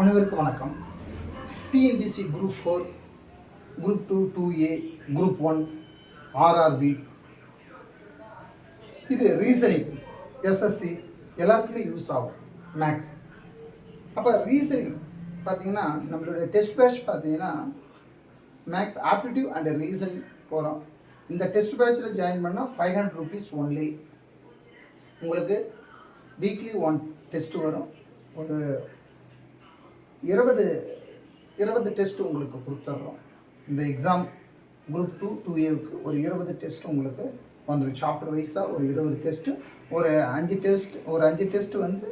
அனைவருக்கும் வணக்கம். TNPSC group 4, group 2, 2A, group 1, RRB, இது ரீசனிங், எஸ்எஸ்சி எல்லாருக்குமே யூஸ் ஆகும் மேக்ஸ். அப்போ ரீசனிங் பார்த்தீங்கன்னா நம்மளுடைய டெஸ்ட் பேட்ச் பார்த்தீங்கன்னா மேக்ஸ் ஆப்டிடியூட் அண்ட் ரீசனிங் போகிறோம். இந்த டெஸ்ட் பேட்சில் ஜாயின் பண்ணால் 500 rupees ஒன்லி. உங்களுக்கு வீக்லி 1 டெஸ்ட்டு வரும். ஒரு 20 டெஸ்ட் உங்களுக்கு கொடுத்துட்றோம். இந்த எக்ஸாம் குரூப் 2, 2Aவுக்கு ஒரு 20 டெஸ்ட் உங்களுக்கு வந்துடும். சாப்டர் வைஸாக ஒரு 20 டெஸ்ட்டு, ஒரு 5 டெஸ்ட்டு வந்து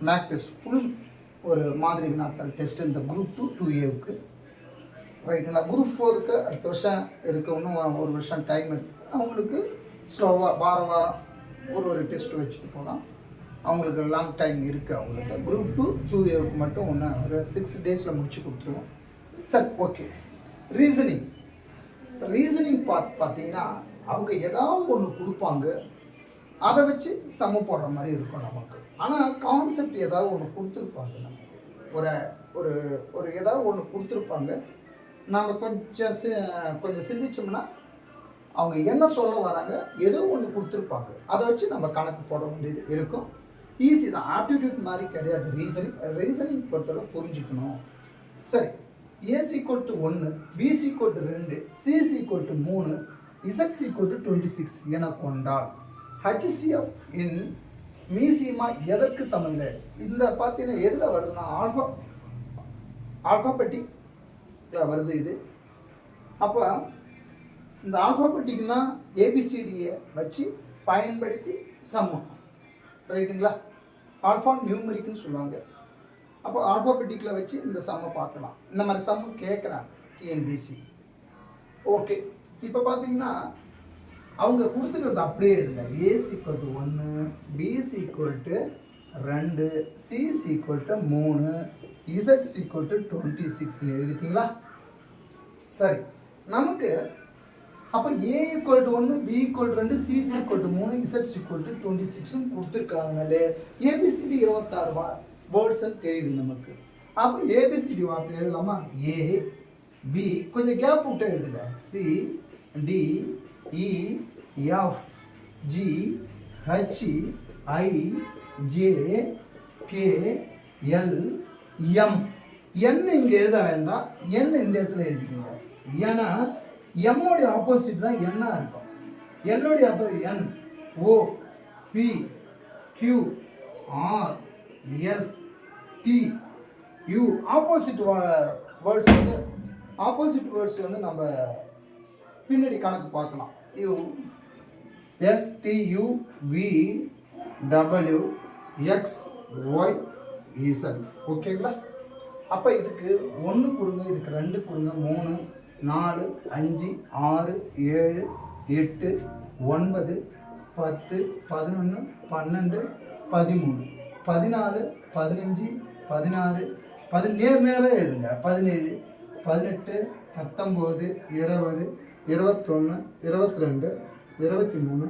மேக் டெஸ்ட் ஃபுல் ஒரு மாதிரி வினாத்தாள் டெஸ்ட்டு இந்த குரூப் 2, 2Aவுக்கு. ரைட்டுங்களா? குரூப் 4க்கு அடுத்த வருஷம் இருக்குது, இன்னும் ஒரு வருஷம் டைம் இருக்குது. அவங்களுக்கு ஸ்லோவாக வாரம் ஒரு டெஸ்ட்டு வச்சுட்டு போகலாம். அவங்களுக்கு லாங் டைம் இருக்குது. அவங்களுக்கு குரூப் 2, 2Aவுக்கு மட்டும் ஒன்று ஒரு 6 days முடிச்சு கொடுத்துருவோம். சரி, ஓகே. ரீசனிங் பார்த்தீங்கன்னா அவங்க ஏதாவது ஒன்று கொடுப்பாங்க, அதை வச்சு சம போடுற மாதிரி இருக்கும் நமக்கு. ஆனால் கான்செப்ட் ஏதாவது ஒன்று கொடுத்துருப்பாங்க, நமக்கு ஒரு ஒரு ஏதாவது ஒன்று கொடுத்துருப்பாங்க. நாம் கொஞ்சம் சிந்திச்சோம்னா அவங்க என்ன சொல்ல வராங்க, ஏதோ ஒன்று கொடுத்துருப்பாங்க, அதை வச்சு நம்ம கணக்கு போட வேண்டியது இருக்கும். ஈஸி தான், ஆப்டிடியூட் மாதிரி கிடையாது. ரீசனிங் பொறுத்தவரை புரிஞ்சுக்கணும். சரி, A=1, B=2, C=3, Z=26 என கொண்டால் HCF இன் மீசிமா எதற்கு சமநிலை? இந்த பார்த்தீங்கன்னா எதில் வருதுன்னா ஆல்ஃபாபெட்டிக்கில் வருது இது. அப்போ இந்த ஆல்ஃபாபெட்டிக்னா ஏபிசிடியை வச்சு பயன்படுத்தி சம்மம், ரைட்டுங்களா? ஆல்ஃபா நியூமரிக்னு சொல்லுவாங்க. அப்போ ஆல்ஃபாபெட்டிக்கில் வச்சு இந்த சம்மை பார்க்கலாம். இந்த மாதிரி சம்மு கேட்குறாங்க டிஎன்பிசி. ஓகே, இப்போ பார்த்தீங்கன்னா அவங்க கொடுத்துக்கிறது அப்படியே எழுதுங்க. A=1, B=2, C=3, Z=26 எழுதிட்டீங்களா? சரி, நமக்கு அப்போ A=1, B=2, C=3, Z=26 கொடுத்துருக்காங்களே. ABCD 26 வேர்ட்ஸ்ன்னு தெரியுது நமக்கு. அப்போ ஏபிசிடி வார்த்தை எழுதலாமா? A, B, கொஞ்சம் கேப் விட்டு எழுதுங்க. C, D, E, F, G, H, I, J, K, L, M. N இங்கே எழுத வேண்டாம், N இந்த இடத்துல எழுதிக்கோங்க. ஏன்னா எம்மோடைய ஆப்போசிட் தான் என்ன இருக்கும். என்னுடைய opposite N, O, P, Q, R, S, T, U. Opposite words வந்து நம்ம பின்னாடி கணக்கு பார்க்கலாம். U, S, T, U, V, W, X, Y, Z. ஓகேங்களா? அப்போ இதுக்கு 1 கொடுங்க, இதுக்கு 2 கொடுங்க, 3, 4, 5, 6, 7, 8, 9, 10, 11, 12, 13, 14, 15, 16, நேராக எழுதுங்க. 17, 18, 19, 20, 21, 22, 23,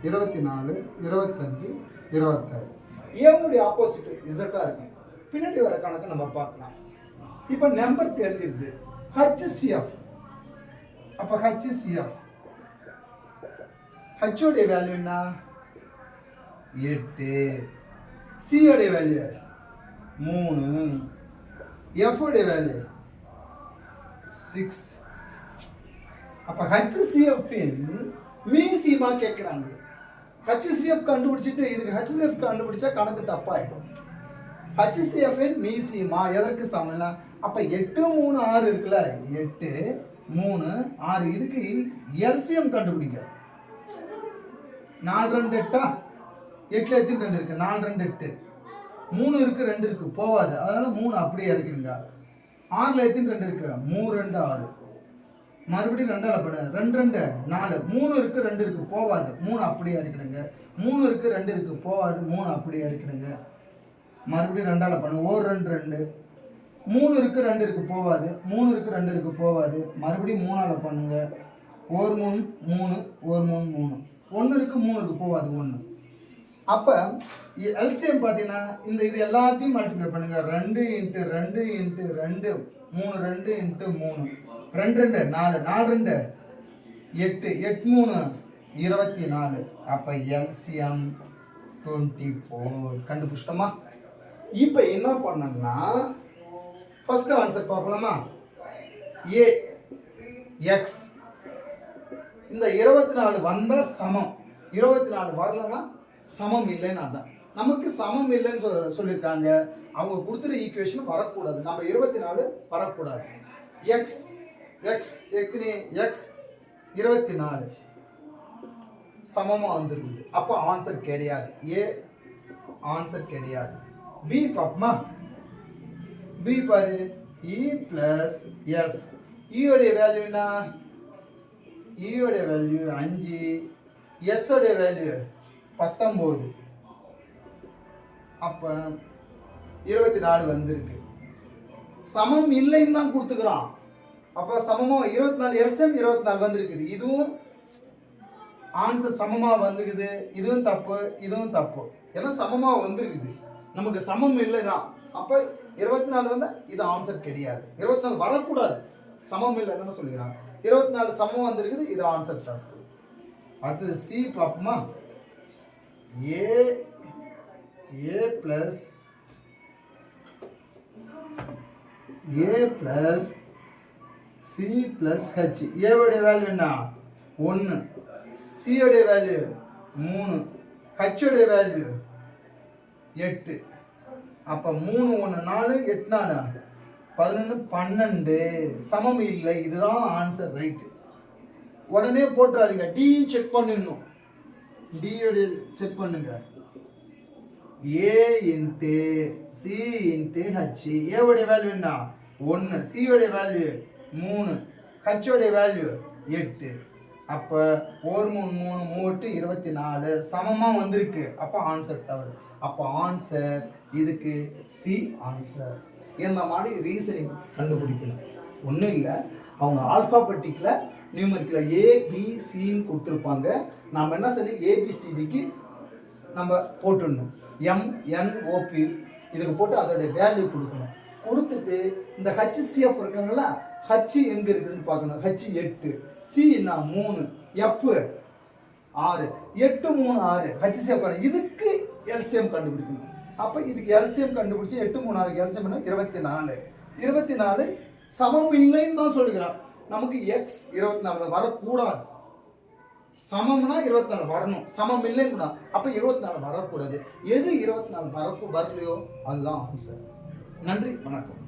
24, 25, 26. ஏனுடைய ஆப்போசிட் இசட்டாக இருக்கும். பின்னாடி வர கணக்கு நம்ம பார்க்கலாம். இப்போ நம்பர் தெரிஞ்சிடுது. HCF. அப்போ HCF, ஹச்சோடைய வேல்யூ என்ன? 8. சியோடைய வேல்யூ 3. எஃப்ஓடைய வேல்யூ 6. அப்போ HCF-இன் மீசிமா கேட்குறாங்க. HCF கண்டுபிடிச்சிட்டு இதுக்கு HCF கண்டுபிடிச்சா கணக்கு தப்பாயிடும். HCF-இன் மீசிமா எதற்கு சமம்னா, அப்போ 8, 3, 6 இருக்குல்ல, 8, 3, 6. இதுக்கு எல்சிஎம் கண்டுபிடிங்க. 4, 2, 8. 8ல் எத்தனை 2 இருக்கு? 4, 2, 8. 3 இருக்கு, 2 இருக்கு, போவாது. அதனால 3 அப்படியே இருக்குங்க. 6ல் எத்தனை 2 இருக்கு? 3, 2, 6. மறுபடியும் 2ஆல் பண்ணு. 2, 2, 4. 3 இருக்கு, 2 இருக்கு, போவாது. 3 அப்படியே இருக்குதுங்க. 3 இருக்கு, 2 இருக்கு, போவாது. 3 அப்படியே இருக்குதுங்க. மறுபடியும் 2ஆல் பண்ணு. 1, 2, 2. 3 இருக்கு, 2 இருக்கு, போவாது. 3 இருக்கு, 2 இருக்கு, போவாது. மறுபடியும் 3ஆல் பண்ணுங்க. 1, 3, 3, 1, 3, 3. 1 இருக்கு, 3 இருக்கு, போவாது. 1. அப்போ எல்சிஎம் பார்த்தீங்கன்னா இது எல்லாத்தையும் மல்டிப்ளை பண்ணுங்க. 2 × 2 × 2 3 2 × 3 2 2 4 4 2 8 8 3 24. அப்போ எல்சிஎம் 24 கண்டுபிடிச்சிட்டோமா? இப்போ என்ன பண்ணணும்னா ஃபர்ஸ்ட் ஆன்சர் பார்க்கலாமா? ஏ எக்ஸ் இந்த 24 வந்தால் சமம், 24 வரலன்னா சமம் இல்லைன்னு அர்த்தம். நமக்கு சமம் இல்லைன்னு சொல்லியிருக்காங்க. அவங்க கொடுத்துற ஈக்குவேஷன் வரக்கூடாது, நம்ம 24 வரக்கூடாது. எக்ஸ் எக்ஸ் எத்தனை எக்ஸ் 24 சமமாக வந்துருக்குது. அப்போ ஆன்சர் கிடையாது, ஏ ஆன்சர் கிடையாது. பி பார்ப்போமா? பி பாரு, இ பிளஸ் எஸ். இயோடைய வேல்யூ என்ன? இயோடைய வேல்யூ 5, எஸ்ஸோடைய வேல்யூ 19. அப்போ 24 வந்திருக்கு. சமம் இல்லைன்னு தான் கொடுத்துக்கிறான். அப்போ சமமாக 24 எல்சிஎம் 24 வந்திருக்குது. இதுவும் ஆன்சர் சமமாக வந்துக்குது. இதுவும் தப்பு, இதுவும் தப்பு. ஏன்னா சமமாக வந்திருக்குது, நமக்கு சமம் இல்லை தான். அப்போ 24 வந்தால் இது ஆன்சர் கிடையாது. 24 வரக்கூடாது, சமம் இல்லைன்னு சொல்லிக்கிறாங்க. 24 சமம் வந்திருக்குது, இது ஆன்சர் தப்பு. அடுத்தது சி பார்ப்போமா? A plus C plus H. ஏவுடைய வேல்யூ என்ன? 1, சியோடைய வேல்யூ 3, ஹெச்சோடைய வேல்யூ 8. அப்போ 3 1 4 8 4 11 12 சமம் இல்லை. இதுதான் ஆன்சர், ரைட்டு. உடனே போட்டுறாதீங்க, டி செக் பண்ணிடணும். டியோடைய செக் பண்ணுங்க. A into C into H. ஏவுடைய வேல்யூ என்ன? 1, சியோடைய வேல்யூ 3, ஹெச்சோடைய வேல்யூ 8. அப்போ 1 3 3 24 சமமாக வந்திருக்கு. அப்போ ஆன்சர் தவறு. அப்போ ஆன்சர் இதுக்கு சி ஆன்சர். இந்த மாதிரி ரீசனிங் கண்டுபிடிக்கணும். ஒன்றும் இல்லை, அவங்க ஆல்ஃபாபெட்டிக்கில் நியூமரிக்கில் ஏபிசின்னு கொடுத்துருப்பாங்க. நாம் என்ன சொல்லி ஏபிசிடிக்கு நம்ம போட்டுடணும். எம்என்ஓபி இதுக்கு போட்டு அதோடைய வேல்யூ கொடுக்கணும். கொடுத்துட்டு இந்த ஹச்சிசிஎஃப் இருக்காங்களா, ஹச் எங்கே இருக்குதுன்னு பார்க்கணும். ஹச் 8, சி என்ன 3, எஃப் 6, 8 3 6 ஹச்சிசிஎஃப். இதுக்கு எல்சிஎம் கண்டுபிடிக்கணும். அப்போ இதுக்கு எல்சிஎம் கண்டுபிடிச்சி 8 3 6 எல்சிஎம் 24. 24 சமம் இல்லைன்னு தான் சொல்லுகிறான். நமக்கு எக்ஸ் 24 வரக்கூடாது. சமம்னா 24 வரணும், சமம் இல்லைன்னு தான். அப்போ 24 வரக்கூடாது. எது 24 வரலையோ அதுதான் ஆன்சர். நன்றி, வணக்கம்.